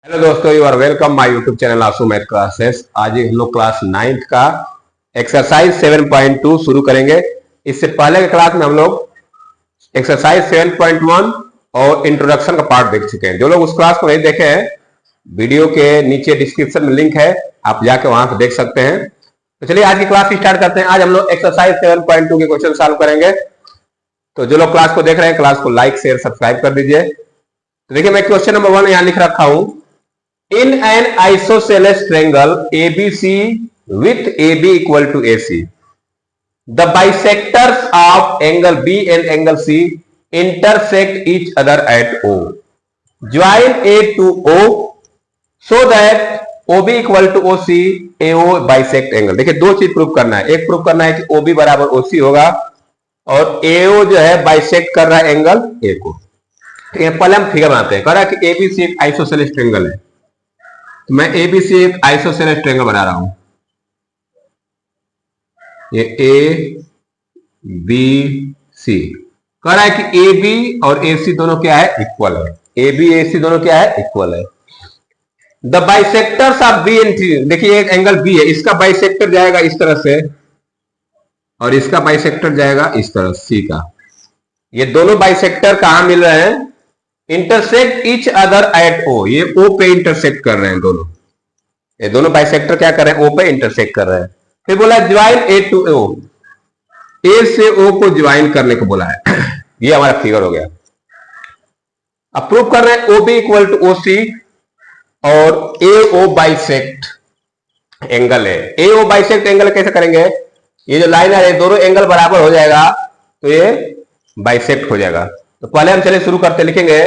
Hello दोस्तों, you are welcome my YouTube channel Aasu math classes. आज हम लोग क्लास 9th का एक्सरसाइज 7.2 शुरू करेंगे। इससे पहले के क्लास में हम लोग एक्सरसाइज 7.1 और इंट्रोडक्शन का पार्ट देख चुके हैं। जो लोग उस क्लास को नहीं देखे हैं, वीडियो के नीचे डिस्क्रिप्शन में लिंक है, आप जाके वहां से देख सकते हैं। तो चलिए आज की क्लास स्टार्ट करते हैं। आज हम लोग एक्सरसाइज 7.2 के क्वेश्चन सॉल्व करेंगे। तो जो लोग क्लास को देख रहे हैं, क्लास को लाइक शेयर सब्सक्राइब कर दीजिए। तो देखिए, मैं क्वेश्चन नंबर 1 यहां लिख रखा हूं। In an isosceles triangle ABC with AB equal to AC, the bisectors of angle B and angle C intersect each other at O. Join A to O so that OB equal to OC, AO bisect angle। देखिए, दो चीज prove करना है। एक prove करना है कि OB बराबर OC होगा और AO जो है बाइसेक्ट कर रहा है एंगल A को। पहले हम फिगर बनाते हैं। कह रहा है कि ABC एक आइसोसेलेस ट्रायंगल है। मैं एबीसी एक आइसोसेलेस ट्रायंगल बना रहा हूं। ये ए बी सी कह रहा है कि ए बी और ए सी दोनों क्या है? इक्वल है। ए बी ए सी दोनों क्या है? इक्वल है। The bisectors of B and C, देखिए एक एंगल बी है, इसका बाइसेक्टर जाएगा इस तरह से और इसका बाइसेक्टर जाएगा इस तरह सी का। ये दोनों बाइसेक्टर कहां मिल रहे हैं? इंटरसेक्ट ईच अदर एट ओ। ये ओ पे इंटरसेक्ट कर रहे हैं दोनों। ये दोनों बाइसेक्टर क्या कर रहे हैं? ओ पे इंटरसेक्ट कर रहे हैं। फिर बोला ज्वाइन ए टू ओ, ए से ओ को ज्वाइन करने को बोला है। ये हमारा फिगर हो गया। अब प्रूव कर रहे हैं O B equal to O C और ए ओ बाइसेक्ट एंगल है। ए ओ बाइसेक्ट एंगल कैसे करेंगे? ये जो लाइन है, दोनों एंगल बराबर हो जाएगा तो ये बाइसेक्ट हो जाएगा। तो पहले हम चले शुरू करते, लिखेंगे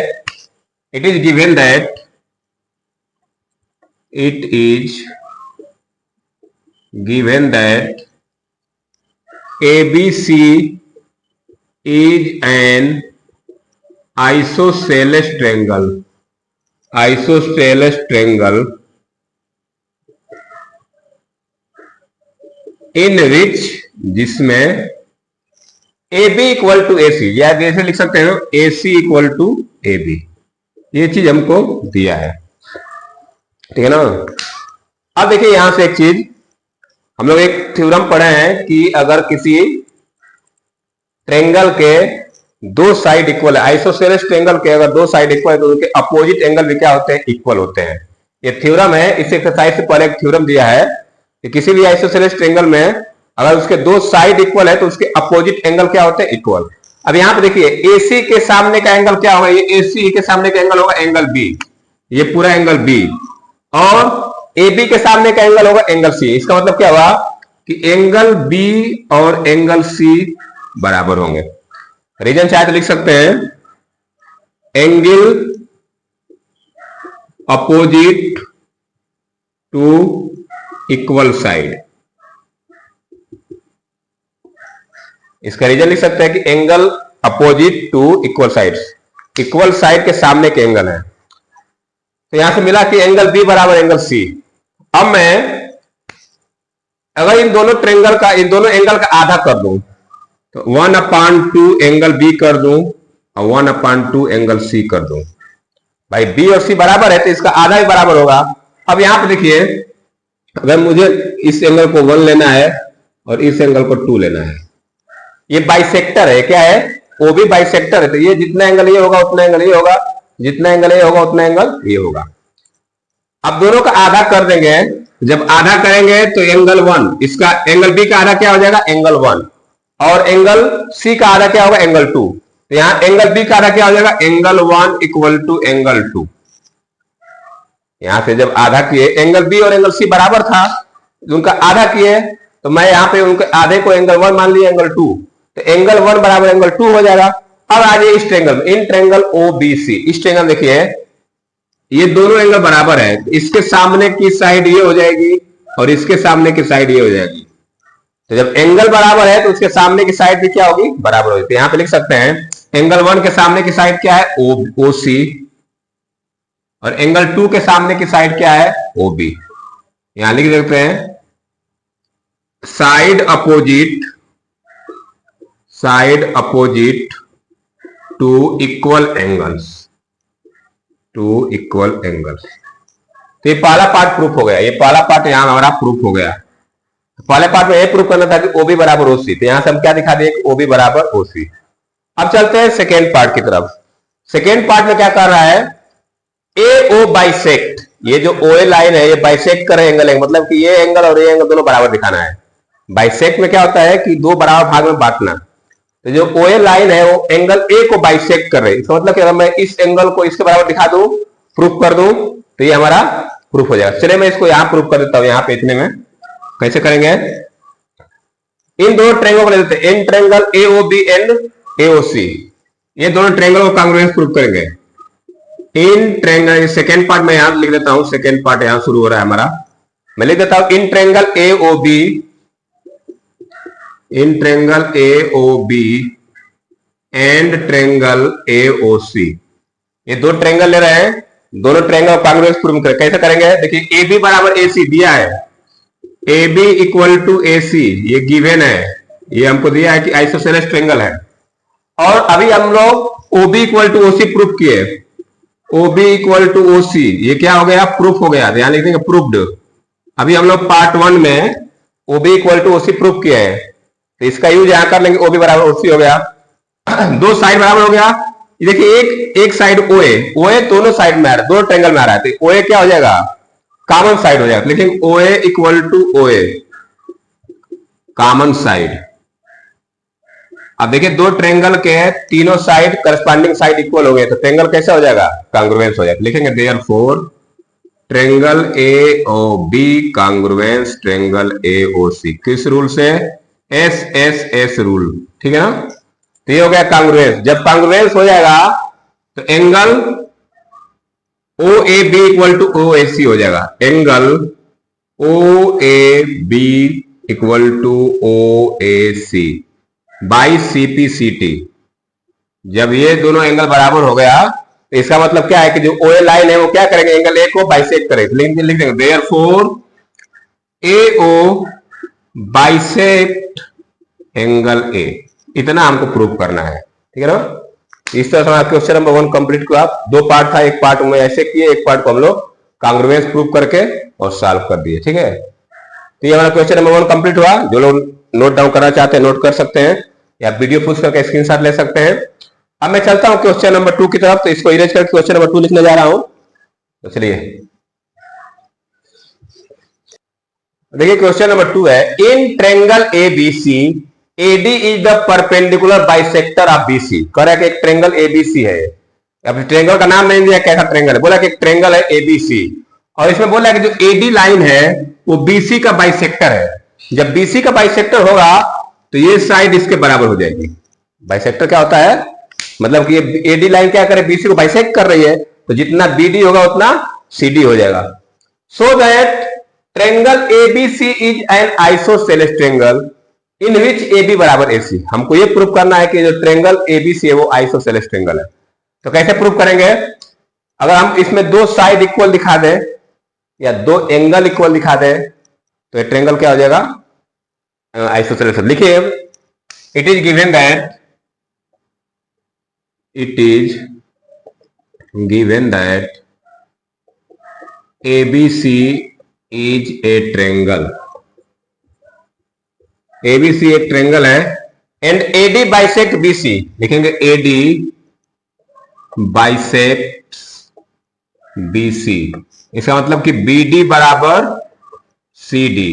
it is given that ABC is an isosceles triangle in which, जिसमें AB इक्वल टू AC, या जैसे लिख सकते हैं AC इक्वल टू AB। ये चीज हमको दिया है, ठीक है ना। अब देखिए यहां से एक चीज, हम लोग एक थ्योरम पढ़े हैं कि अगर किसी ट्रायंगल के दो साइड इक्वल है, आइसोसेलेस ट्रायंगल के अगर दो साइड इक्वल है तो उनके अपोजिट एंगल भी क्या होते हैं? इक्वल होते हैं। ये थ्योरम है। इस एक्सरसाइज से पहले एक थ्योरम दिया है कि किसी भी आइसोसेलेस ट्रायंगल में अगर उसके दो साइड इक्वल है तो उसके अपोजिट एंगल क्या होते हैं? इक्वल। अब यहां पे देखिए, AC के सामने का एंगल क्या होगा? ये AC के सामने का एंगल होगा एंगल B, ये पूरा एंगल B, और AB के सामने का एंगल होगा एंगल C। इसका मतलब क्या हुआ कि एंगल B और एंगल C बराबर होंगे। रीजन चाहे तो लिख सकते हैं angle opposite to equal side. इसका रीजन लिख सकते हैं कि angle opposite to equal side, equal side के सामने के एंगल है। तो यहां से मिला कि एंगल बी बराबर एंगल सी। अब मैं अगर इन दोनों ट्रायंगल का, इन दोनों एंगल का आधा कर दूं तो 1/2 एंगल बी कर दूं और 1/2 एंगल सी कर दूं। भाई बी और सी बराबर है तो इसका आधा ही बराबर होगा। अब यहां पे देखिए, अगर मुझे इस एंगल को 1 लेना है और इस एंगल को 2 लेना है, ये बाइसेक्टर है। क्या है? वो भी बाइसेक्टर है। तो ये जितना एंगल ये होगा उतना एंगल ये होगा, जितना एंगल ये होगा उतना एंगल ये होगा। अब दोनों का आधा कर देंगे। जब आधा करेंगे तो एंगल 1, इसका एंगल बी का आधा क्या हो जाएगा? एंगल 1, और एंगल सी का आधा क्या होगा? एंगल 2। तो यहां एंगल बी का आधा क्या हो जाएगा? Angle 1 equal to angle 2। यहां से जब आधा किए, एंगल बी और एंगल सी बराबर था, उनका आधा किए, तो मैं यहां पे उनके आधे को एंगल 1 मान लिया, एंगल 2। तो एंगल 1 बराबर एंगल 2 हो जाएगा। अब आ जाए इस ट्रायंगल में, इन ट्रायंगल OBC। इस ट्रायंगल देखिए, ये दोनों एंगल बराबर है। इसके सामने की साइड ये हो जाएगी और इसके सामने की साइड ये हो जाएगी। तो जब एंगल बराबर है तो उसके सामने की साइड भी क्या होगी? बराबर होगी। तो यहां पे लिख सकते हैं एंगल 1 के सामने की साइड क्या है? OC, और एंगल 2 के सामने की साइड क्या है? OB। यहां लिख देते हैं side opposite to equal angles, तो ये पहला पार्ट प्रूफ हो गया, ये पहला पार्ट यहां हमारा प्रूफ हो गया। पहले पार्ट में ये प्रूफ करना था कि ओबी बराबर ओसी, तो यहां से हम क्या दिखा दिए कि ओबी बराबर ओसी। अब चलते हैं सेकेंड पार्ट की तरफ। सेकेंड पार्ट में क्या कर रहा है, ए ओ बाइसेक्ट, ये जो ओए लाइन है ये बाइसेक्ट करे एंगल है, मतलब कि ये एंगल और ये एंगल दोनों बराबर दिखाना है। बाइसेक्ट में क्या होता है कि दो बराबर भाग में बांटना। तो जो ओए लाइन है वो एंगल ए को बाइसेक्ट कर रही है, इसका मतलब कि अगर मैं इस एंगल को इसके बराबर दिखा दूं, प्रूफ कर दूं, तो ये हमारा प्रूफ हो जाएगा। चलिए मैं इसको यहां प्रूफ कर देता हूं, यहां पे इतने में कैसे करेंगे, इन दोनों ट्रायंगल को ले लेते हैं, in triangle A O B and A O C, ये दोनों ट्रायंगल को कांग्रुएंस प्रूफ करेंगे। इन ट्रायंगल, सेकेंड पार्ट में यहां लिख देता हूं, सेकेंड पार्ट यहां शुरू हो रहा है हमारा, मैं लिख देता हूं in triangle A O B, in triangle A O B and triangle A O C, ये दो ट्रायंगल ले रहे हैं, दोनों ट्रायंगल कांग्रुएंस प्रूफ करें। कैसे करेंगे, देखिए ए बी बराबर ए सी दिया है, ए बी इक्वल टू ए सी ये गिवन है, ये हमको दिया है कि आइसोसेलेस ट्रायंगल है। और अभी हम लोग O B equal to O C proof किए, O B equal to O C ये क्या हो गया, प्रूफ हो गया, ध्यान लिख देंगे प्रूफ्ड। अभी हम लोग पार्ट 1 में O B equal to O C proof किए हैं, तो इसका यूज यहां कर लेंगे, ओ बी बराबर ओ सी हो गया, दो साइड बराबर हो गया। देखिए एक साइड ओए, ओए दोनों साइड में आ रहा है, दो ट्रायंगल में आ रहा है, तो ओए क्या हो जाएगा, कॉमन साइड हो जाएगा, लेकिन ओए इक्वल टू ओए कॉमन साइड। अब देखिए दो ट्रायंगल के तीनों साइड करस्पॉन्डिंग साइड इक्वल हो गए, तो ट्रायंगल कैसे हो जाएगा, कांग्रुएंस हो जाएगा। लिखेंगे therefore triangle A O B congruence triangle A O C, किस रूल से, एस एस एस रूल, ठीक है ना। तो ये हो गया कांग्रुएंस। जब कांग्रुएंस हो जाएगा तो angle O A B equal to O A C हो जाएगा, angle O A B equal to O A C by C P C T. जब ये दोनों एंगल बराबर हो गया तो इसका मतलब क्या है कि जो ओ ए लाइन है वो क्या करेंगे, एंगल ए को बाइसेक्ट करेंगे, लिख देंगे therefore A O bisect angle A, इतना हमको प्रूव करना है, ठीक है ना। इस तरह से क्वेश्चन नंबर 1 कंप्लीट किया। दो पार्ट था, एक पार्ट में ऐसे किए, एक पार्ट को हम लोग कांग्रुएंस प्रूव करके और सॉल्व कर दिए, ठीक है। तो ये हमारा क्वेश्चन नंबर 1 कंप्लीट हुआ। जो लोग नोट डाउन करना चाहते हैं नोट कर सकते हैं, या वीडियो पूछ करके स्क्रीनशॉट ले सकते हैं। अब मैं चलता हूं क्वेश्चन नंबर 2 की तरफ, तो इसको इरेज करके क्वेश्चन नंबर 2 लिखने जा रहा हूं। तो चलिए देखिए क्वेश्चन नंबर 2 है, in triangle A B C AD is the perpendicular bisector of BC। कह रहा है कि एक ट्रायंगल ABC है, अब ट्रायंगल का नाम नहीं दिया कैसा ट्रायंगल है, बोला कि एक ट्रायंगल है ABC, और इसमें बोला कि जो AD लाइन है वो BC का बाइसेक्टर है। जब BC का बाइसेक्टर होगा तो ये साइड इसके बराबर हो जाएगी। बाइसेक्टर क्या होता है, मतलब कि ये AD लाइन क्या करे, BC को बाइसेक्ट कर रही है, तो जितना BD होगा उतना CD हो जाएगा। So that triangle ABC is an isosceles triangle in which AB बराबर AC। हमको ये प्रूव करना है कि जो ट्रायंगल ABC है वो आइसोसेलेस ट्रायंगल है। तो कैसे प्रूव करेंगे, अगर हम इसमें दो साइड इक्वल दिखा दें या दो एंगल इक्वल दिखा दें तो ये ट्रायंगल क्या हो जाएगा, आइसोसेलेस। लिखिए it is given that, it is given that ABC is A triangle, ABC एक ट्रायंगल है, एंड AD बाइसेक्ट BC। लिखेंगे AD बाइसेक्ट BC, इसका मतलब कि BD बराबर CD,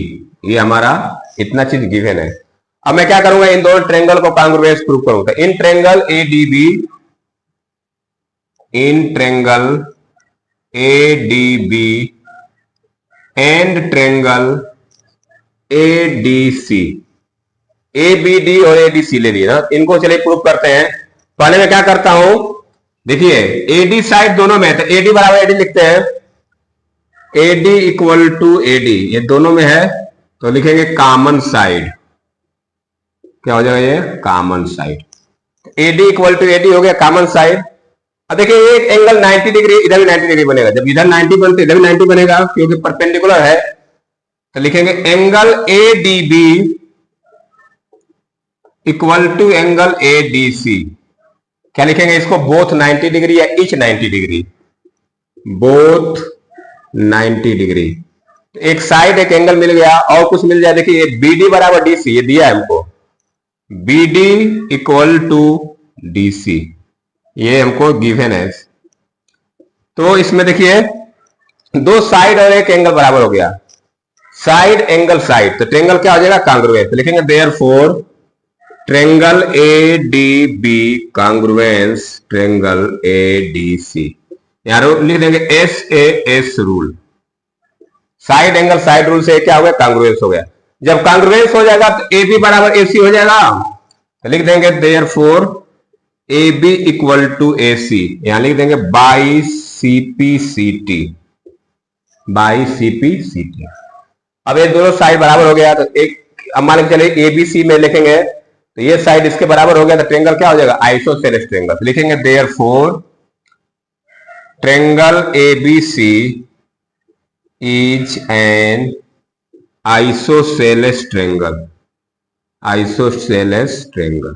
ये हमारा इतना चीज गिवन है। अब मैं क्या करूंगा, इन दोनों ट्रायंगल को कांग्रुएंस प्रूव करूंगा। In triangle ADB, in triangle ADB and triangle ADC, ABD और ADC ले लिए ना, इनको चलिए प्रूव करते हैं। पहले मैं क्या करता हूं, देखिए AD साइड दोनों में है तो AD बराबर AD लिखते हैं, AD इक्वल टू AD ये दोनों में है, तो लिखेंगे कॉमन साइड, क्या हो जाएगा ये, common side. AD equal to AD हो गया कॉमन साइड। अब देखिए एक एंगल 90 डिग्री, इधर भी 90 डिग्री बनेगा, जब इधर 90 बनते इधर भी 90 बनेगा क्योंकि परपेंडिकुलर है, तो लिखेंगे angle ADB equal to angle ADC। क्या लिखेंगे इसको, बोथ 90 डिग्री या ईच 90 डिग्री, बोथ 90 डिग्री। एक साइड एक एंगल मिल गया और कुछ मिल जाए। देखिए बी डी बराबर डी सी, ये दिया है हमको, B D equal to D C, ये हमको गिवन है। तो इसमें देखिए दो साइड और एक एंगल बराबर हो गया, साइड एंगल साइड, तो ट्रेंगल क्या हो जाएगा, कांग्रुएंस। तो लिखेंगे therefore triangle A D B congruence triangle A D C. यहां लिख देंगे S A S rule, side angle side rule से क्या हो गया, कांग्रुएंस हो गया। जब कांग्रुएंस हो जाएगा तो ए बी बराबर ए सी हो जाएगा, तो लिख देंगे therefore A B equal to A C, यहां लिख देंगे by C P C T, by C P C T. अब ये दोनों साइड बराबर हो गया, तो एक अब मान के चलिए ए बी सी में लिखेंगे, तो ये साइड इसके बराबर हो गया, तो ट्रेंगल क्या हो जाएगा, आइसोसेलेस ट्रेंगल। तो लिखेंगे therefore triangle A B C is an isosceles triangle, isosceles triangle.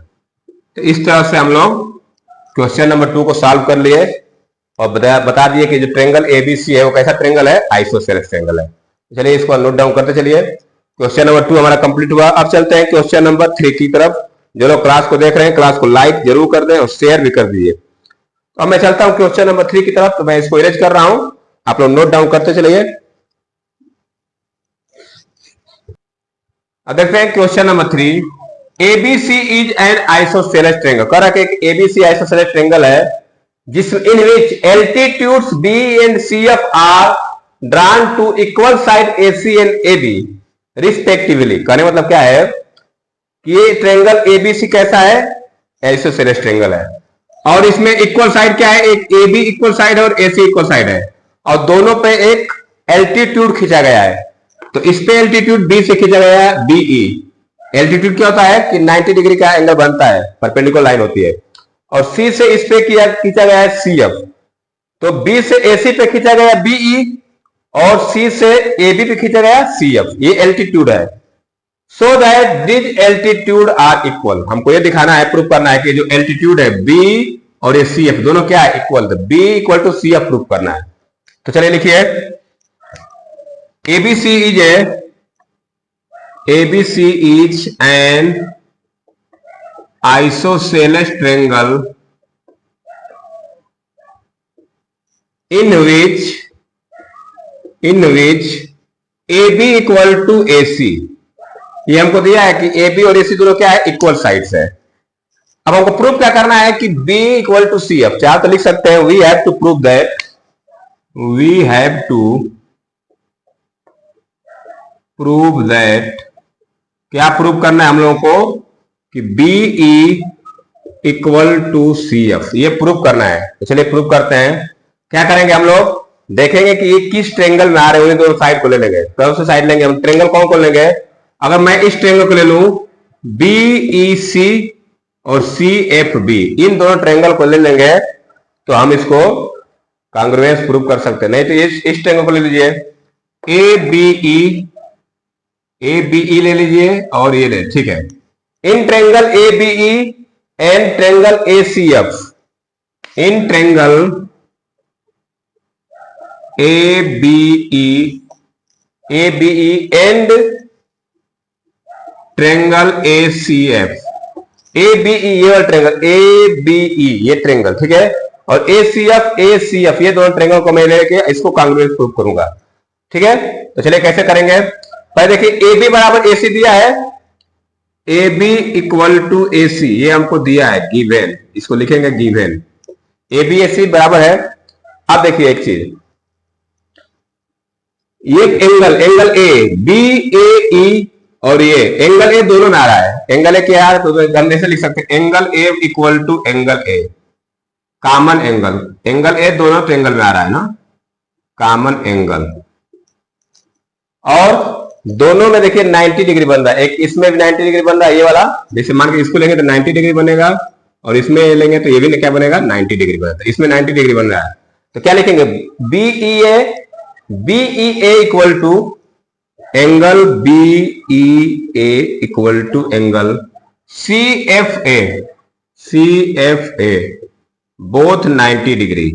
तो इस तरह से हम लोग क्वेश्चन नंबर 2 को सॉल्व कर लिए और बता दिए कि जो ट्रेंगल एबीसी है वो कैसा ट्रेंगल है, आइसोसेलेस ट्रेंगल है। चलिए इसको नोट डाउन करते चलिए। क्वेश्चन नंबर 2 हमारा कंप्लीट हुआ। अब चलते हैं क्वेश्चन नंबर 3 की तरफ। जो लोग क्लास को देख रहे हैं क्लास को लाइक जरूर कर दें और शेयर भी कर दीजिए। तो अब मैं चलता हूं क्वेश्चन नंबर 3 की तरफ, तो मैं इसको इरेज कर रहा हूं, आप लोग नोट डाउन करते चलिए। अब देखते हैं question number 3, A B C is an isosceles triangle. कह रहा है कि एबीसी आइसोसेलेस ट्रेंगल है जिस in which altitudes B and C F are drawn to equal side A C and A B respectively. कहने मतलब क्या है कि ये ट्रेंगल एबीसी कैसा है, आइसोसेलेस ट्रेंगल है, और इसमें इक्वल साइड क्या है, एक एबी इक्वल साइड है और एसी इक्वल साइड है, और दोनों पे एक एल्टीट्यूड खींचा गया है। तो इस पे एल्टीट्यूड बी से खींचा गया है बीई। एल्टीट्यूड क्या होता है कि 90 डिग्री का एंगल बनता है, परपेंडिकुलर लाइन होती है, और सी से इस पे खींचा गया है सीएफ। तो बी से एसी पे खींचा गया बीई और सी से एबी पे खींचा गया सीएफ, ये एल्टीट्यूड है। So that this altitude are equal. हमको ये दिखाना है, प्रूफ करना है कि जो एल्टीट्यूड है बी और ये सीएफ दोनों क्या है, इक्वल। तो B equal to CF proof करना है। तो चलिए लिखिए ABC is an isosceles triangle in which AB equal to AC। ये हमको दिया है कि AB और AC दोनों क्या है, इक्वल साइड्स है। अब हमको प्रूफ क्या करना है कि B इक्वल टू CF। चाहे तो लिख सकते हैं we have to prove that, we have to prove that, क्या प्रूव करना है हम लोगों को कि BE इक्वल टू CF, ये प्रूव करना है। तो चलिए प्रूव करते हैं। क्या करेंगे हम लोग, देखेंगे कि ये किस ट्रेंगल में आ रहे हैं, दोनों साइड को ले लेंगे। कौन सी साइड लेंगे हम, ट्रेंगल कौन को लेंगे। अगर मैं इस ट्रेंगल को ले लूं BEC और CFB, इन दोनों ट्रेंगल को ले लेंगे तो हम इसको कांग्रुएंस प्रूव कर सकते हैं। नहीं तो इस ट्रेंगल को ले लीजिए ABE ले लीजिए और ये ले, ठीक है। In triangle ABE and triangle ACF, in triangle ABE and triangle ACF, ABE ये वाला ट्रेंगल ABE ये ट्रेंगल, ठीक है, और ACF ये दोनों ट्रेंगल को मैं लेके इसको कांग्रुएंस प्रूव करूंगा, ठीक है। तो चलिए कैसे करेंगे। पहले देखिए AB बराबर AC दिया है, AB इक्वल टू AC ये हमको दिया है गिवन, इसको लिखेंगे गिवन, AB AC बराबर है। अब देखिए एक चीज, ये एंगल A BAE और ये एंगल A दोनों में आ रहा है। एंगल A क्या है, तो हम ऐसे लिख सकते हैं angle A equal to angle A, common angle A दोनों ट्रेंगल में आ रहा है ना, कॉमन एंगल, और दोनों में देखिए 90 डिग्री बन रहा है। एक इसमें भी 90 डिग्री बन रहा है, ये वाला, जैसे मान के इसको लेंगे तो 90 डिग्री बनेगा, और इसमें लेंगे तो ये भी क्या बनेगा, 90 डिग्री बनेगा। तो इसमें 90 डिग्री बन रहा है, तो क्या लिखेंगे BEA equal to angle BEA equal to angle CFA both 90 degree.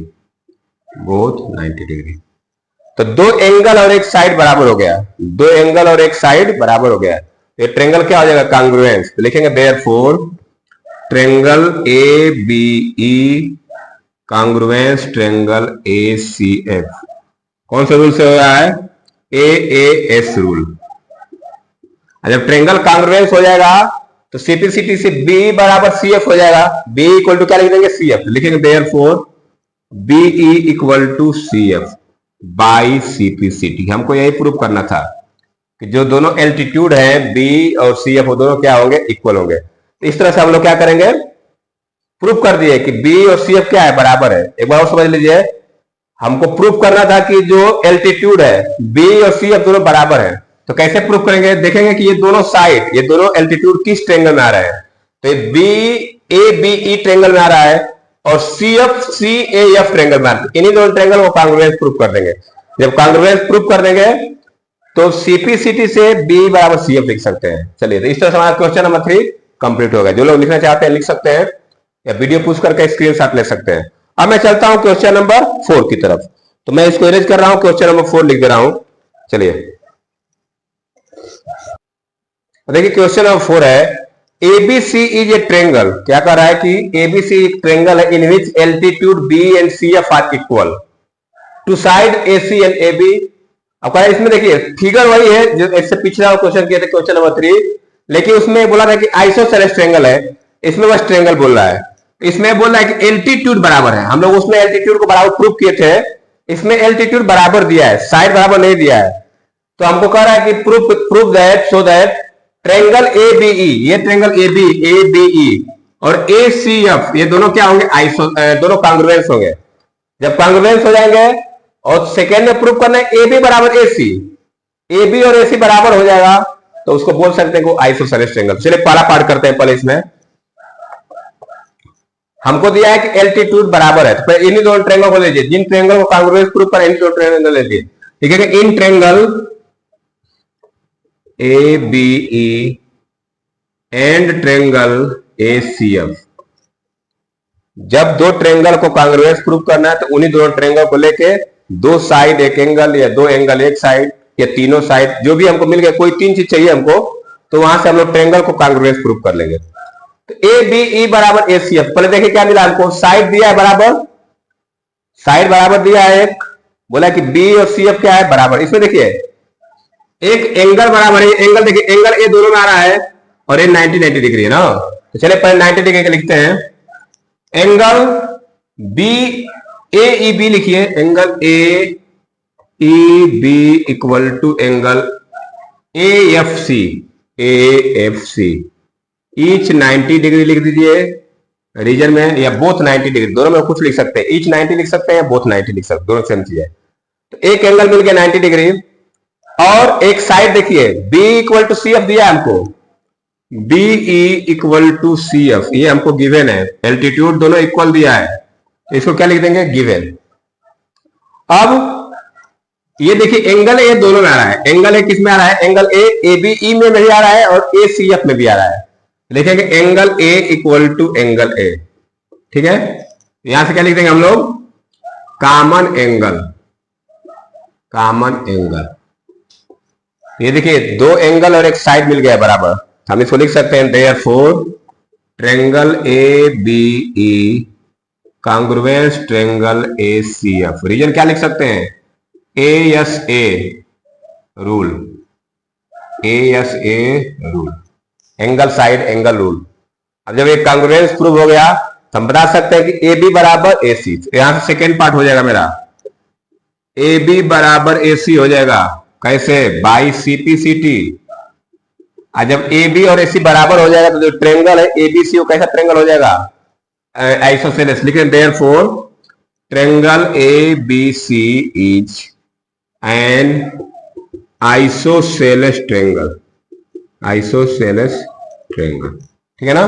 तो दो एंगल और एक साइड बराबर हो गया, दो एंगल और एक साइड बराबर हो गया, ये ट्रेंगल क्या हो जाएगा, कांग्रुएंस। तो लिखेंगे therefore triangle A B E congruence triangle A C F. कौन सा रूल से हो रहा है, ए एस रूल। जब ट्रेंगल कांग्रुएंस हो जाएगा तो सीपीसीटी से बी बराबर सी एफ हो जाएगा, बी इक्वल टू क्या लिख देंगे, सी एफ। लिखेंगे therefore BE equal to C F by CPCT. हमको यही प्रूव करना था कि जो दोनों एल्टीट्यूड है बी और सी एफ वो दोनों क्या होंगे, इक्वल होंगे। तो इस तरह से हम लोग क्या करेंगे, प्रूव कर दिए कि बी और सी एफ क्या है, बराबर है। एक बार और समझ लीजिए, हमको प्रूव करना था कि जो एल्टीट्यूड है बी और सी एफ दोनों बराबर है। तो कैसे प्रूव करेंगे, देखेंगे कि ये दोनों साइड, ये दोनों एल्टीट्यूड किस ट्रेंगल में आ रहे हैं। तो B A B E triangle में आ रहा है और C F C A F triangle में आ रहा है। इन्हीं दोनों ट्रेंगल को कांग्रुएंस प्रूव कर देंगे। जब कांग्रुएंस प्रूव कर देंगे तो सीपीसीटी से बी बराबर सी एफ लिख सकते हैं। चलिए, तो इस तरह से हमारा क्वेश्चन नंबर 3 कंप्लीट हो गया। जो लोग लिखना चाहते हैं लिख सकते हैं या वीडियो पूछ करके स्क्रीनशॉट ले सकते हैं। अब मैं चलता हूं क्वेश्चन नंबर 4 की तरफ। तो मैं इसको इरेज कर रहा हूं, क्वेश्चन नंबर 4 लिख दे रहा हूं। चलिए देखिए, क्वेश्चन नंबर 4 है एबीसी इज ए ट्रेंगल। क्या कह रहा है कि एबीसी एक ट्रेंगल है in which altitude B and C F are equal to side A C and A B. अब कह रहा है, इसमें देखिए फिगर वही है जो इससे पिछला क्वेश्चन किया था, क्वेश्चन नंबर 3, लेकिन उसमें बोला था कि आइसोसेलेस ट्रेंगल है, इसमें बस ट्रेंगल बोल रहा है। इसमें बोल रहा है कि एल्टीट्यूड बराबर है। हम लोग उसमें एल्टीट्यूड को बराबर प्रूव किए थे, इसमें एल्टीट्यूड बराबर दिया है, साइड बराबर नहीं दिया है। तो हमको कह रहा है कि prove that so that triangle A B E, ये ट्रेंगल ए बी ई और ए सी एफ ये दोनों क्या होंगे, दोनों कांग्रुएंस होंगे। जब कांग्रुएंस हो जाएंगे और सेकेंड में प्रूव करना है ए बी बराबर ए सी, ए बी और ए सी बराबर हो जाएगा तो उसको बोल सकते हैं कि आइसोसेलेस ट्रेंगल। चलिए पहला पार्ट करते हैं। पहले इसमें हमको दिया है कि एल्टीट्यूड बराबर है, तो इन्हीं दोनों ट्रेंगल को लीजिए, जिन ट्रेंगल को कांग्रुएंस प्रूव करें इन्हीं दोनों ट्रेंगल लीजिए। ठीक है कि in triangle A B E and triangle A C F. जब दो ट्रेंगल को कांग्रुएंस प्रूव करना है तो उन्हीं दोनों ट्रेंगल को लेके दो साइड एक एंगल या दो एंगल एक साइड या तीनों साइड जो भी हमको मिल गया, कोई तीन चीज चाहिए हमको, तो वहां से हम लोग ट्रेंगल को कांग्रुएंस प्रूव कर लेंगे। तो ए बी ई बराबर ए सी एफ। पहले देखिए क्या मिला हमको, साइड दिया है बराबर, साइड बराबर दिया है एक, बोला कि बी और सी एफ क्या है, बराबर। इसमें देखिए एक एंगल बराबर है, एंगल देखिए एंगल ए दोनों में आ रहा है और ये 90 डिग्री है ना। तो चलिए पहले 90 डिग्री का लिखते हैं। Angle B A E B लिखिए, angle A E B equal to angle A F C, A F C each 90 degree लिख दीजिए रीजन में, या बोथ 90 डिग्री, दोनों में कुछ लिख सकते हैं, ईच 90 लिख सकते हैं, बोथ 90 लिख सकते हैं, दोनों सेम चीज है। तो एक एंगल मिल गया 90 डिग्री और एक साइड देखिए B equal to C F दिया है हमको, B E equal to C F, ये हमको गिवन है, एल्टीट्यूड दोनों इक्वल दिया है, इसको क्या लिख देंगे, गिवन। अब ये देखिए एंगल ए दोनों में आ रहा है, एंगल ए किस में आ रहा है, एंगल ए बी ई में भी आ रहा है और ए सी एफ में भी आ रहा है। लिखेंगे angle A equal to angle A. ठीक है, यहां से क्या लिख देंगे हम लोग, कॉमन एंगल, कॉमन एंगल। ये देखिए दो एंगल और एक साइड मिल गया बराबर, हम इसको लिख सकते हैं therefore triangle A B E congruence triangle A C F. Reason क्या लिख सकते हैं, A S A rule, A S A rule, angle side angle rule. अब जब एक कांग्रुएंस प्रूव हो गया तो हम बता सकते हैं कि ए बी बराबर ए सी। यहां से सेकेंड पार्ट हो जाएगा मेरा, ए बी बराबर ए सी हो जाएगा, कैसे, बाई सीपीसीटी। जब ए बी और ए सी बराबर हो जाएगा तो जो ट्रेंगल है ए बी सी वो कैसा ट्रेंगल हो जाएगा, आइसोसेलेस। लिखें therefore triangle A B C is an isosceles triangle, isosceles triangle. ठीक है ना।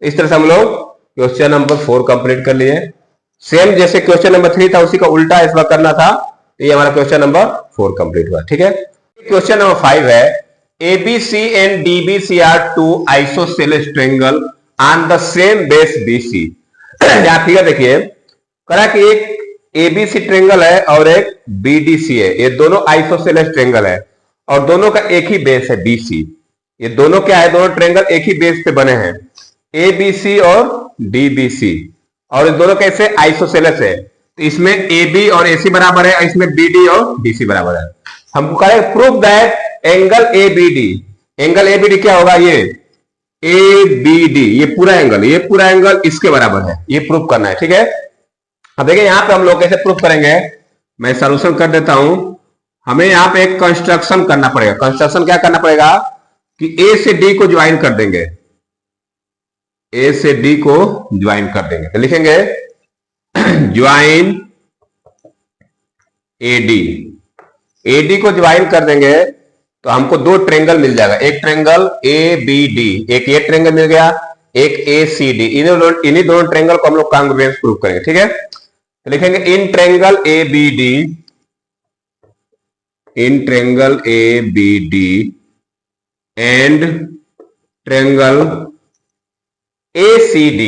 इस तरह से हम लोग क्वेश्चन नंबर 4 कंप्लीट कर लिए। सेम जैसे क्वेश्चन नंबर 3 था उसी का उल्टा इस बार करना था, तो ये हमारा क्वेश्चन नंबर 4 कंप्लीट हुआ। ठीक है, क्वेश्चन नंबर 5 है ABC and DBC are two isosceles triangle on the same base BC। यहां फिगर देखिए, करा कि एक एबीसी ट्रेंगल है और एक बीडीसी है, ये दोनों आइसोसेलेस ट्रेंगल है और दोनों का एक ही बेस है बीसी। ये दोनों क्या है, दोनों ट्रेंगल एक ही बेस पे बने हैं, एबीसी और डीबीसी, और ये दोनों कैसे आइसोसेलेस है। तो इसमें AB और AC बराबर है, इसमें BD और DC बराबर है। हमको करें prove that angle ABD, angle ABD क्या होगा, ये ABD, ये पूरा एंगल इसके बराबर है, ये प्रूव करना है, ठीक है। अब देखिए यहां पे हम लोग कैसे प्रूव करेंगे, मैं सॉल्यूशन कर देता हूं। हमें यहां पे एक कंस्ट्रक्शन करना पड़ेगा। कंस्ट्रक्शन क्या करना पड़ेगा कि A से D को ज्वाइन कर देंगे, A से D को ज्वाइन कर देंगे, तो लिखेंगे ज्वाइन AD को ज्वाइन कर देंगे तो हमको दो ट्रेंगल मिल जाएगा, एक ट्रेंगल ABD, एक ये ट्रेंगल मिल गया, एक ACD। इन्हीं दोनों ट्रेंगल को हम लोग कांग्रुएंस प्रूव करेंगे, ठीक है। तो लिखेंगे in triangle ABD and triangle ACD,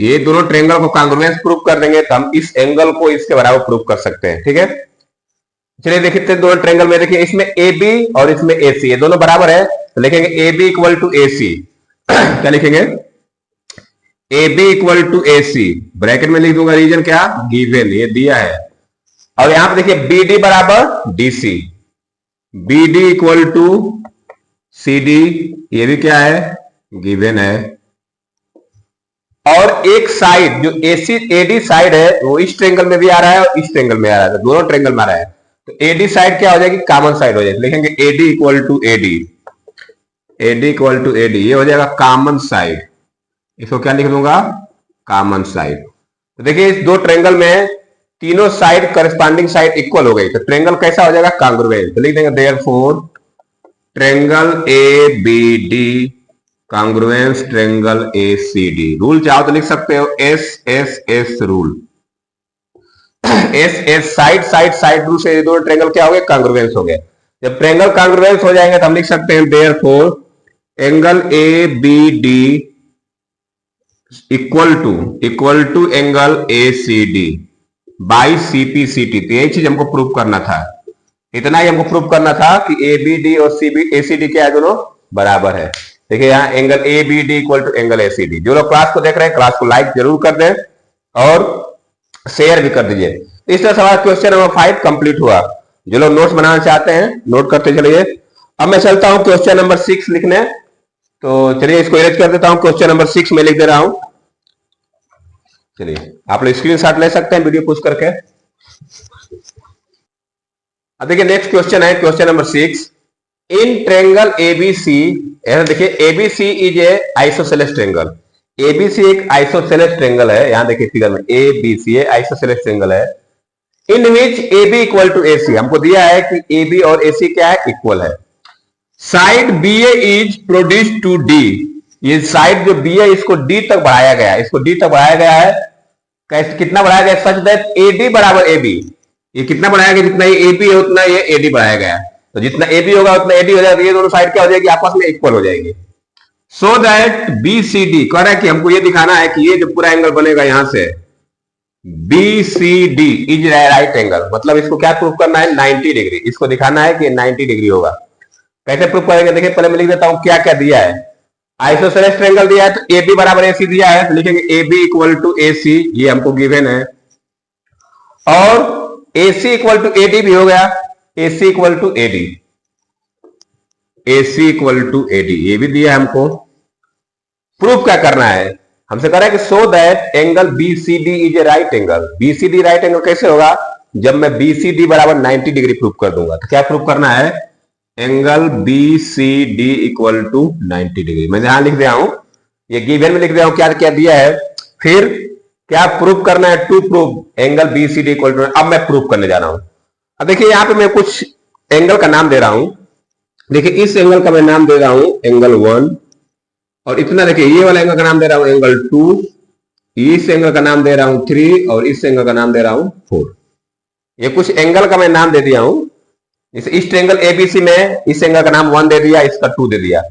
ये दोनों ट्रेंगल को कांग्रुएंस प्रूव कर देंगे तो हम इस एंगल को इसके बराबर प्रूव कर सकते हैं, ठीक है। चलिए देखते हैं दोनों ट्रेंगल में, देखिए इसमें AB और इसमें AC, ये दोनों बराबर है, तो लिखेंगे AB इक्वल टू AC। क्या लिखेंगे, AB equal to AC, bracket में लिख दूंगा रीजन क्या, गिवन, ये दिया है। और यहां पे देखिए BD बराबर DC, BD equal to CD, ये भी क्या है, गिवन है। और एक साइड जो AD साइड है वो इस ट्रेंगल में भी आ रहा है और इस ट्रेंगल में आ रहा है, तो दोनों ट्रेंगल में आ रहा है, तो AD साइड क्या हो जाएगी, कॉमन साइड हो जाएगी। लिखेंगे AD इक्वल टू AD, ये हो जाएगा कॉमन साइड, इसको क्या लिख दूंगा, कॉमन साइड। तो देखिए इस दो ट्रेंगल में तीनों साइड करस्पॉन्डिंग साइड इक्वल हो गई, तो ट्रेंगल कैसा हो जाएगा, कांग्रुएंट। तो लिख देंगे therefore triangle ABD congruence triangle ACD। Rule चाहो तो लिख सकते हो SSS rule, SS side rule से ये दोनों ट्रेंगल क्या हो गए, कांग्रुएंस हो गए। जब ट्रेंगल कांग्रुएंस हो जाएंगे तो हम लिख सकते हैं therefore angle ABD equal to angle ACD by CPCT। तो यही चीज हमको प्रूव करना था, इतना ही हमको प्रूव करना था कि ABD और ACD क्या है, दोनों बराबर है। देखिए यहाँ angle ABD equal to angle ACD। जो लोग क्लास को देख रहे हैं क्लास को लाइक जरूर कर दें और शेयर भी कर दीजिए। इस तरह से हमारा क्वेश्चन नंबर 5 कंप्लीट हुआ। जो लोग नोट्स बनाना चाहते हैं नोट करते चलिए। अब मैं चलता हूं क्वेश्चन नंबर 6 लिखने, तो चलिए इसको इरेज कर देता हूं। क्वेश्चन नंबर 6 में लिख दे रहा हूं, चलिए आप लोग स्क्रीनशॉट ले सकते हैं वीडियो पुश करके। अब देखिए नेक्स्ट क्वेश्चन है question number 6। In triangle ABC, देखिए ABC is A isosceles triangle. ABC एक आइसोसेलेस ट्रेंगल है, यहां देखिए फिगर में ABC आइसोसेलेस ट्रेंगल है। In which AB equal to AC, हमको दिया है कि AB और AC क्या है, इक्वल है। Side BA is produce to D, ये साइड जो B है इसको D तक बढ़ाया गया है, इसको D तक बढ़ाया गया है। कैसे, कितना बढ़ाया गया, सच दैट AD बराबर AB, ये कितना बढ़ाया गया, जितना ये AB है उतना ये AD बढ़ाया गया है, तो जितना AB होगा उतना AD हो जाएगा, ये दोनों साइड क्या हो जाएगी, आपस में इक्वल हो जाएगी। सो दैट BCD, कह रहा है कि हमको ये दिखाना है कि ये जो पूरा एंगल बनेगा यहां से BCD इज राइट एंगल, मतलब इसको क्या प्रूव करना है, 90 डिग्री, इसको दिखाना है कि 90 डिग्री होगा। कैसे प्रूव करेंगे, देखिए पहले मैं लिख देता हूं क्या क्या दिया है। आइसोसेलेस ट्रायंगल दिया है तो AB बराबर AC दिया है, तो लिखेंगे AB इक्वल टू AC, ये हमको गिवन है। और AC इक्वल टू AD भी हो गया, AC equal to AD, AC equal to AD, ये भी दिया है हमको। प्रूफ क्या करना है, हमसे कह रहा है कि so that angle BCD is a right angle. BCD right angle कैसे होगा, जब मैं BCD बराबर 90 डिग्री प्रूफ कर दूंगा। तो क्या प्रूफ करना है, angle BCD equal to 90 degree. मैं यहां लिख दिया हूं, ये गिवन में लिख दिया हूं क्या क्या दिया है। फिर क्या प्रूफ करना है, to proof angle BCD equal to. अब मैं प्रूफ करने जा रहा हूं। अब देखिए यहां पे मैं कुछ एंगल का नाम दे रहा हूं। देखिए इस एंगल का मैं नाम दे रहा हूं एंगल 1, और इतना देखिए ये वाला एंगल का नाम दे रहा हूं एंगल 2, इस एंगल का नाम दे रहा हूं 3, और इस एंगल का नाम दे रहा हूं 4। ये कुछ एंगल का मैं नाम दे दिया हूं। इस ट्रेंगल ABC में इस एंगल का नाम 1 दे दिया, इसका 2 दे दिया।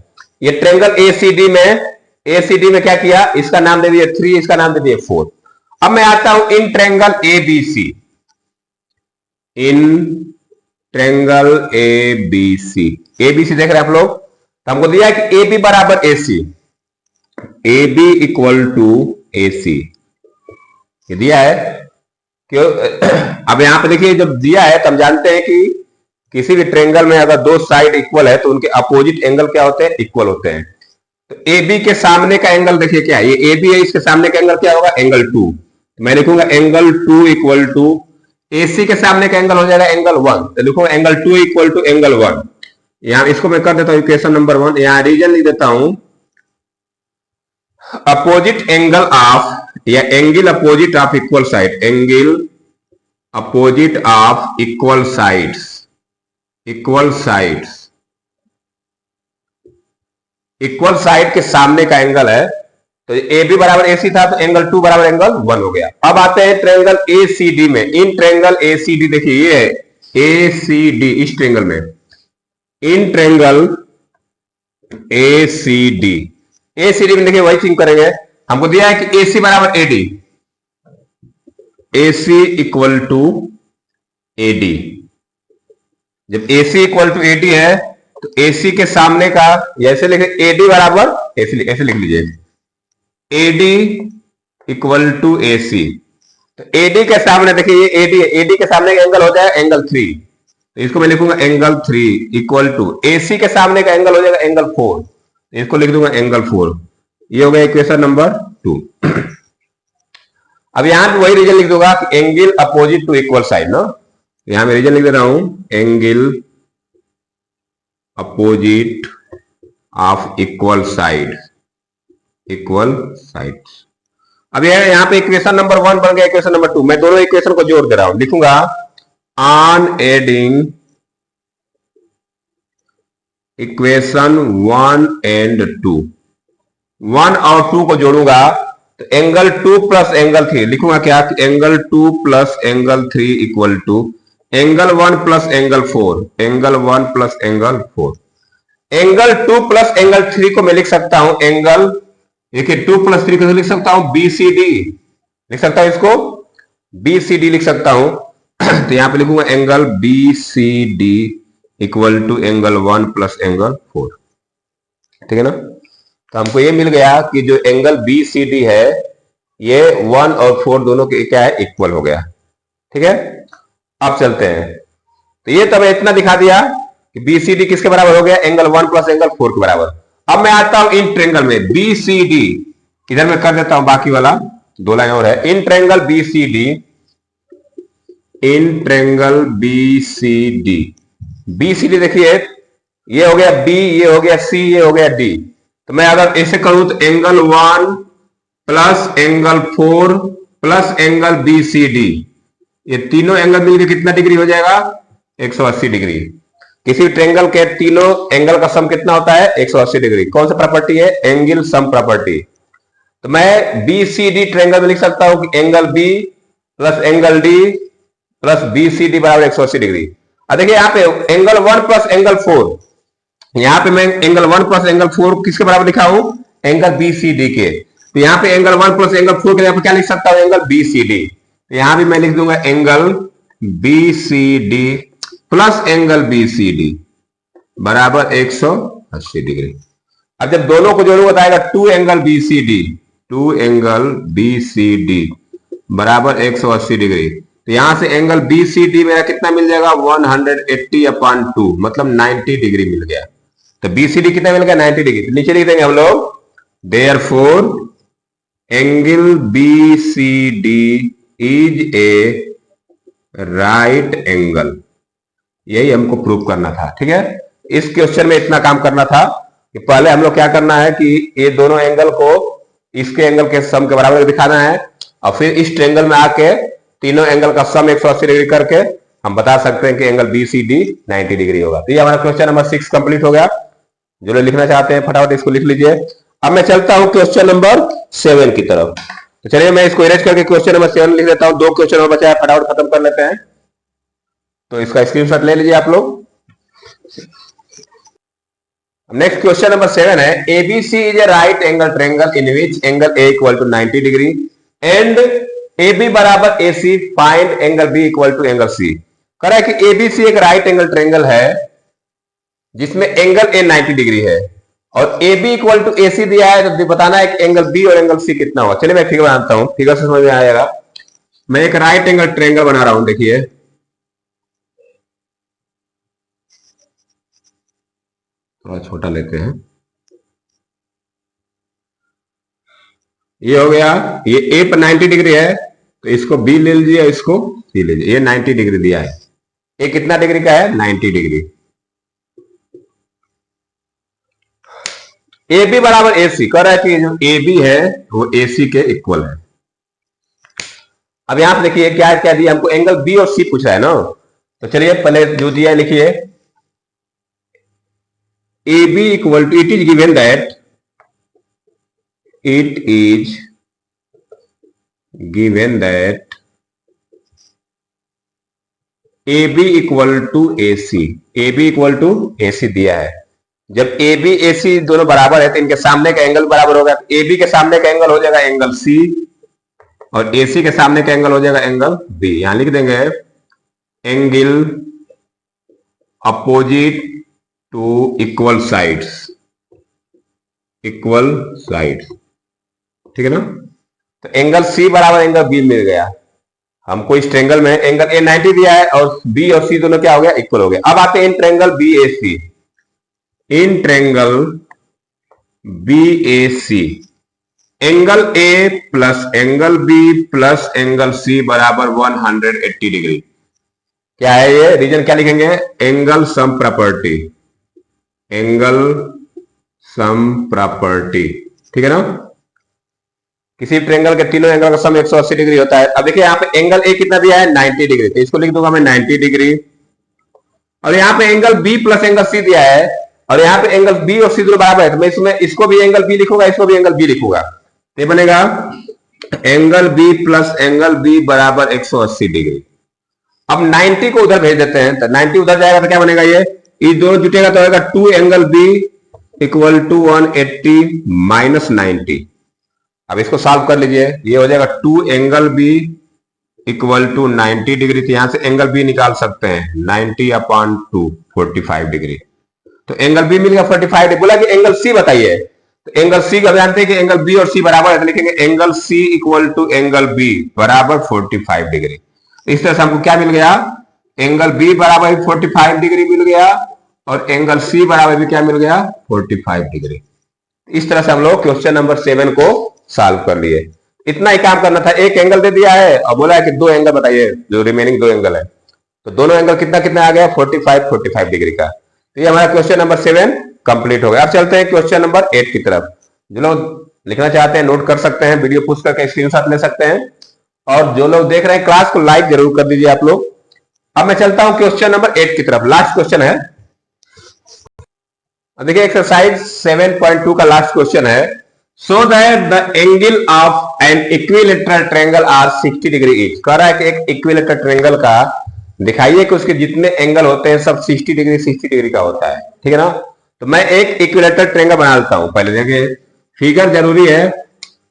ये ट्रेंगल ACD में क्या किया, इसका नाम दे दिया 3, इसका नाम दे दिया 4। अब मैं आता हूं in triangle A B C, in triangle A B C, A B C देख रहे हैं आप लोग। तो हमको दिया है कि ए बी बराबर A C, A B equal to A सी, ये दिया है क्यों। अब यहां पे देखिए जब दिया है तो हम जानते हैं कि किसी भी ट्रेंगल में अगर दो साइड इक्वल है तो उनके अपोजिट एंगल क्या होते हैं, इक्वल होते हैं। तो ए बी के सामने का एंगल देखिए क्या है, ये ए बी है, इसके सामने का एंगल क्या होगा, एंगल 2। मैं लिखूंगा एंगल 2 इक्वल टू ए सी के सामने का एंगल हो जाएगा एंगल 1, तो लिखूंगा एंगल 2 इक्वल टू एंगल 1। यहां इसको मैं कर देता हूं इक्वेशन नंबर 1, यहां रीजन लिख देता हूं अपोजिट एंगल ऑफ या angle opposite of equal side, angle opposite of equal sides, equal sides, equal side के सामने का एंगल है। तो ए बी बराबर ए सी था तो एंगल 2 बराबर एंगल 1 हो गया। अब आते हैं ट्रेंगल ए सी डी में, in triangle A C D देखिए ये है ए सी डी, इस ट्रेंगल में in triangle A C D, A C D में देखिए वही थिंक करेंगे। हमको दिया है कि ए सी बराबर A D, A C equal to A D. जब A C equal to A D है तो ए सी के सामने का जैसे लिखे ए डी बराबर ऐसे लिख लीजिए, A D equal to A सी। तो ए डी के सामने देखिए ये ए डी है, ए डी के सामने का एंगल हो जाएगा एंगल 3, तो इसको मैं लिखूंगा एंगल 3 इक्वल टू ए सी के सामने का एंगल हो जाएगा एंगल 4, तो इसको लिख दूंगा एंगल 4। ये हो गया इक्वेशन नंबर 2। अब यहां पे वही रीजन लिख दूंगा कि angle opposite to equal side ना, यहां मैं रीजन लिख दे रहा हूं angle opposite of equal side, equal side. अब यहां पे इक्वेशन नंबर 1 बन गया इक्वेशन नंबर 2, मैं दोनों इक्वेशन को जोड़ दे रहा हूं, लिखूंगा ऑन एडिंग इक्वेशन 1 एंड 2, 1 और 2 को जोड़ूंगा तो एंगल 2 प्लस एंगल 3 लिखूंगा क्या, angle 2 plus angle 3 equal to angle 1 plus angle 4, angle 1 plus angle 4। Angle 2 plus angle 3 को मैं लिख सकता हूं एंगल, देखिए 2 प्लस 3 को लिख सकता हूं BCD, लिख सकता हूं इसको BCD लिख सकता हूं। तो यहां पे लिखूंगा angle BCD equal to angle 1 plus angle 4, ठीक है ना। तो हमको ये मिल गया कि जो एंगल BCD है ये 1 और 4 दोनों के क्या है, इक्वल हो गया, ठीक है। अब चलते हैं, तो ये तो मैं इतना दिखा दिया कि BCD किसके बराबर हो गया, एंगल 1 प्लस एंगल 4 के बराबर। अब मैं आता हूं इन ट्रेंगल में BCD, इधर मैं कर देता हूं बाकी वाला 2 लाइन और है, in triangle BCD, in triangle BCD, BCD देखिए ये हो गया B, ये हो गया C, ये हो गया D। तो मैं अगर ऐसे करूं तो angle 1 plus angle 4 plus angle BCD, ये तीनों एंगल मिलकर कितना डिग्री हो जाएगा, 180 डिग्री। किसी ट्रेंगल के तीनों एंगल का सम कितना होता है, 180 डिग्री। कौन सा प्रॉपर्टी है, एंगल सम प्रॉपर्टी। तो मैं BCD ट्रेंगल में लिख सकता हूं कि angle B plus angle D plus BCD बराबर 180 डिग्री। अब देखिए यहाँ पे एंगल 1 प्लस एंगल 4, यहां पे मैं एंगल 1 प्लस एंगल 4 किसके बराबर लिखा हूं, एंगल BCD के। तो यहां पे एंगल 1 प्लस एंगल 4 के लिए क्या लिख सकता हूं, एंगल BCD। तो यहां भी मैं लिख दूंगा angle BCD plus angle BCD बराबर 180 डिग्री। अब जब दोनों को जोड़ूंगा तो आएगा 2 एंगल BCD, 2 एंगल BCD बराबर 180 डिग्री। तो यहां से एंगल BCD मेरा कितना मिल जाएगा, 180/2 मतलब 90 डिग्री मिल गया। तो BCD कितना मिल गया, 90 डिग्री। तो नीचे लिख देंगे हम लोग therefore angle BCD is a right angle, यही हमको प्रूव करना था, ठीक है। इस क्वेश्चन में इतना काम करना था कि पहले हम लोग क्या करना है कि ये दोनों एंगल को इसके एंगल के सम के बराबर दिखाना है, और फिर इस ट्रायंगल में आके तीनों एंगल का सम 180 डिग्री करके हम बता सकते हैं कि एंगल BCD 90 डिग्री होगा। तो ये हमारा क्वेश्चन नंबर 6 कंप्लीट हो गया। जो लोग लिखना चाहते हैं फटाफट इसको लिख लीजिए। अब मैं चलता हूं क्वेश्चन नंबर 7 की तरफ। तो चलिए मैं इसको इरेज करके क्वेश्चन नंबर 7 लिख देता हूं। 2 क्वेश्चन और बचा है, फटाफट खत्म कर लेते हैं। तो इसका स्क्रीनशॉट ले लीजिए आप लोग। नेक्स्ट क्वेश्चन नंबर 7 है, ABC is a right angle triangle in which angle A equal to 90 degree and A B बराबर A C, find angle B equal to angle C. कह रहा है कि एबीसी एक राइट एंगल ट्रेंगल है जिसमें angle A 90 degree है और ए B equal to A C दिया है, तो बताना है कि एंगल बी और एंगल सी कितना होगा। चलिए मैं फिगर बनाता हूं, फिगर से समझ में आएगा। मैं एक राइट एंगल ट्रेंगल बना रहा हूं, देखिए थोड़ा छोटा लेते हैं। ये हो गया, ये ए पर 90 डिग्री है तो इसको बी ले लीजिए, इसको सी ले लीजिए। ये 90 डिग्री दिया है, ये कितना डिग्री का है? 90 डिग्री। ए बी बराबर ए सी, कह रहा है कि जो ए बी है वो ए सी के इक्वल है। अब यहां पे देखिए क्या क्या दिया हमको, एंगल बी और सी पूछ रहा है ना, तो चलिए पहले जो दिया है लिखिए। A B equal to, it is given that, it is given that A B equal to A C, A B equal to A C दिया है। जब ए बी ए सी दोनों बराबर है तो इनके सामने का एंगल बराबर होगा। ए बी के सामने का एंगल हो जाएगा एंगल सी और ए सी के सामने का एंगल हो जाएगा एंगल बी। यहां लिख देंगे angle opposite to equal sides, equal sides, ठीक है ना। तो एंगल सी बराबर एंगल बी मिल गया हमको। इस ट्रेंगल में एंगल ए 90 दिया है और बी और सी दोनों क्या हो गया? इक्वल हो गया। अब आते हैं in triangle B A C, in triangle B A C, angle A plus angle B plus angle C बराबर 180 डिग्री। क्या है ये? रीजन क्या लिखेंगे? Angle sum property, angle sum property, ठीक है ना। किसी ट्रेंगल के तीनों एंगल का सम 180 डिग्री होता है। अब देखिए यहाँ पे एंगल ए कितना दिया है? 90 डिग्री, तो इसको लिख दूंगा मैं 90 डिग्री। और यहाँ पे angle B plus angle C दिया है और यहाँ पे एंगल बी और सी दोनों बराबर है, तो मैं इसमें इसको भी एंगल बी लिखूंगा, इसको भी एंगल बी लिखूंगा। ये बनेगा angle B plus angle B बराबर 180 डिग्री। अब 90 को उधर भेज देते हैं, तो 90 उधर जाएगा तो क्या बनेगा? ये दोनों जुटेगा तो आएगा 2 angle B equal to 180 minus 90। अब इसको सॉल्व कर लीजिए, ये हो जाएगा 2 angle B equal to 90 degree. तो यहां से एंगल बी निकाल सकते हैं 90 अपॉन 2, 45 डिग्री। तो एंगल बी मिल गया 45 डिग्री। बोला कि एंगल सी बताइए, तो एंगल सी का जानते हैं कि एंगल बी और सी बराबर है, तो लिखेंगे angle C equal to angle B बराबर 45 डिग्री। इस तरह से हमको क्या मिल गया? एंगल बी बराबर 45 डिग्री मिल गया और एंगल सी बराबर भी क्या मिल गया? 45 डिग्री। इस तरह से हम लोग क्वेश्चन नंबर 7 को सॉल्व कर लिए। इतना ही काम करना था। एक एंगल दे दिया है और बोला है कि 2 एंगल बताइए, जो रिमेनिंग 2 एंगल है, तो दोनों एंगल कितना कितना आ गया? 45 डिग्री का। तो ये हमारा क्वेश्चन नंबर 7 कंप्लीट हो गया। अब चलते हैं क्वेश्चन नंबर 8 की तरफ। जो लोग लिखना चाहते हैं नोट कर सकते हैं, वीडियो पुश करके स्क्रीनशॉट ले सकते हैं, और जो लोग देख रहे हैं क्लास को लाइक जरूर कर दीजिए आप लोग। अब मैं चलता हूं क्वेश्चन नंबर 8 की तरफ। लास्ट क्वेश्चन है, देखिए एक्सरसाइज 7.2 का लास्ट क्वेश्चन है। So that the angle of an equilateral triangle are 60 degree each. कह रहा है कि एक इक्विलेटरल ट्रायंगल का दिखाइए कि उसके जितने एंगल होते हैं सब 60 डिग्री का होता है, ठीक है ना। तो मैं एक इक्विलेटरल ट्रायंगल बना लेता हूं। पहले देखिए फिगर जरूरी है।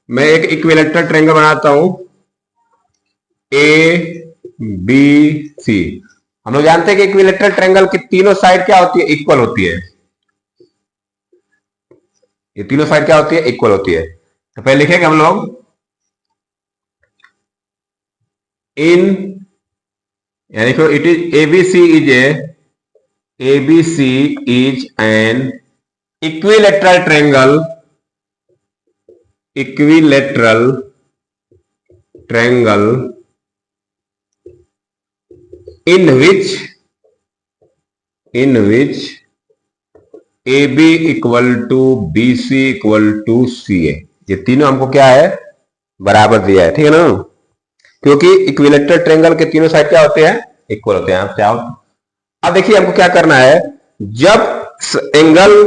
मैं एक इक्विलेटरल ट्रायंगल बनाता हूं ए बी सी। हम लोग जानते हैं कि इक्विलेटरल ट्रायंगल की तीनों साइड क्या होती है? इक्वल होती है। ये तीनों साइड क्या होती है? इक्वल होती है। तो पहले लिखेंगे हम लोग इन, यानी कि it is ABC is an equilateral triangle, in which AB equal to BC equal to CA। ये तीनों हमको क्या है? बराबर दिया है, ठीक है ना, क्योंकि इक्विलेटरल ट्रायंगल के तीनों साइड क्या होते हैं? इक्वल होते हैं। आप चाहो, अब देखिए हमको क्या करना है। जब एंगल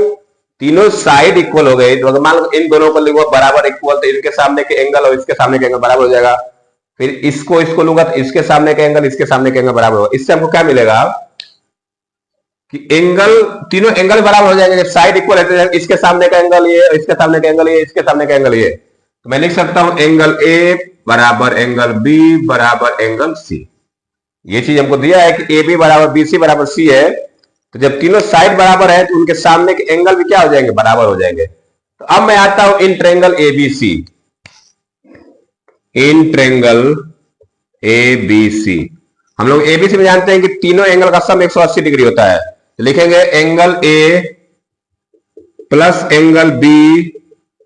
तीनों साइड इक्वल हो गए, तो अगर मान लो इन दोनों को लिखो बराबर इक्वल, तो इनके सामने के एंगल और इसके सामने के एंगल बराबर हो जाएगा। फिर इसको लूंगा तो इसके सामने का एंगल इसके सामने का एंगल बराबर होगा। इससे हमको क्या मिलेगा कि एंगल, तीनों एंगल बराबर हो जाएंगे। जब साइड इक्वल है, इसके सामने का एंगल ये, इसके सामने का एंगल ये, इसके सामने का एंगल ये, तो मैं लिख सकता हूं एंगल ए बराबर एंगल बी बराबर एंगल सी। ये चीज हमको दिया है कि ए बी बराबर बी सी बराबर सी है, तो जब तीनों साइड बराबर है तो उनके सामने के एंगल भी क्या हो जाएंगे, बराबर हो जाएंगे। तो अब मैं आता हूं in triangle A B C, in triangle A B C. हम लोग एबीसी में जानते हैं कि तीनों एंगल का सम 180 डिग्री होता है, तो लिखेंगे angle A plus angle B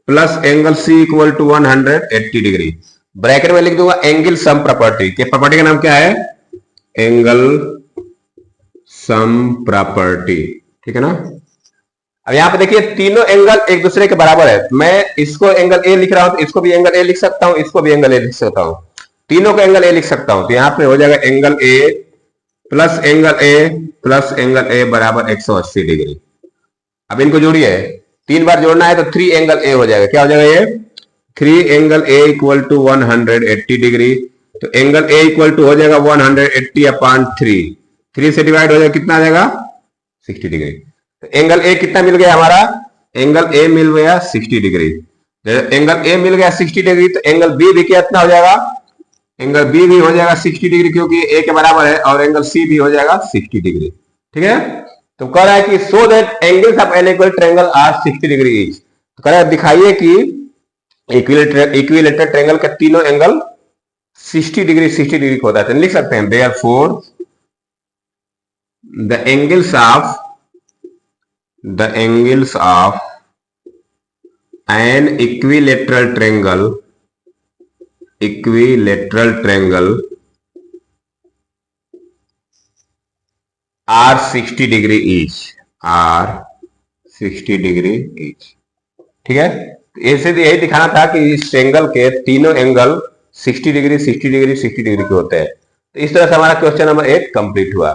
plus angle C equal to 180 degree. Bracket में लिख दूंगा एंगल सम प्रॉपर्टी, के प्रॉपर्टी का नाम क्या है, एंगल सम प्रॉपर्टी, ठीक है ना। अब यहां पे देखिए तीनों एंगल एक दूसरे के बराबर है, मैं इसको एंगल ए लिख रहा हूं तो इसको भी एंगल ए लिख सकता हूं, इसको भी एंगल ए लिख सकता हूं, तीनों को एंगल ए लिख सकता हूं। तो यहां पे हो जाएगा angle A plus angle A बराबर 180 डिग्री। अब इनको जोड़िए, 3 बार जोड़ना है तो 3 एंगल ए हो जाएगा। क्या हो जाएगा ये, 3 angle A equal to 180 degree. तो एंगल ए इक्वल टू हो जाएगा 180 अपॉन 3 से डिवाइड हो जाएगा, कितना आ जाएगा 60 डिग्री। तो एंगल ए कितना मिल गया हमारा, एंगल ए मिल गया 60 डिग्री। एंगल ए मिल गया 60 डिग्री तो एंगल बी भी कितना हो जाएगा, एंगल बी भी हो जाएगा 60 डिग्री, क्योंकि ए के बराबर है, और एंगल सी भी हो जाएगा 60 डिग्री, ठीक है। तो कह रहा है कि so that angles of an equal triangle are 60 degree each. तो कह रहा है दिखाइए कि इक्विलेटरल ट्रायंगल के तीनों एंगल 60 डिग्री होता है। तो लिख सकते हैं therefore the angles of an equilateral triangle are 60 degree each, ठीक है। ऐसे यही दिखाना था कि इस ट्रायंगल के तीनों एंगल 60 डिग्री के होते हैं। तो इस तरह से हमारा क्वेश्चन नंबर 8 कंप्लीट हुआ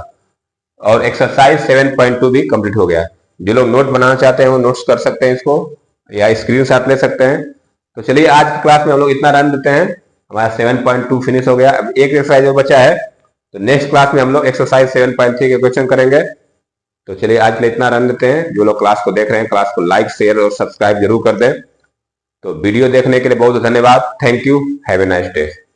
और एक्सरसाइज 7.2 भी कंप्लीट हो गया। जो लोग नोट बनाना चाहते हैं वो नोट्स कर सकते हैं इसको, या स्क्रीनशॉट ले सकते हैं। तो चलिए आज की क्लास में हम लोग इतना रन देते हैं, हमारा 7.2 फिनिश हो गया। अब एक एक्सरसाइज और बचा है, तो नेक्स्ट क्लास में हम लोग एक्सरसाइज 7.3 के क्वेश्चन करेंगे। तो चलिए आज के लिए इतना रन देते हैं। जो लोग क्लास को देख रहे हैं, क्लास को लाइक शेयर और सब्सक्राइब जरूर कर दें। तो वीडियो देखने के लिए बहुत धन्यवाद। Thank you, have a nice day.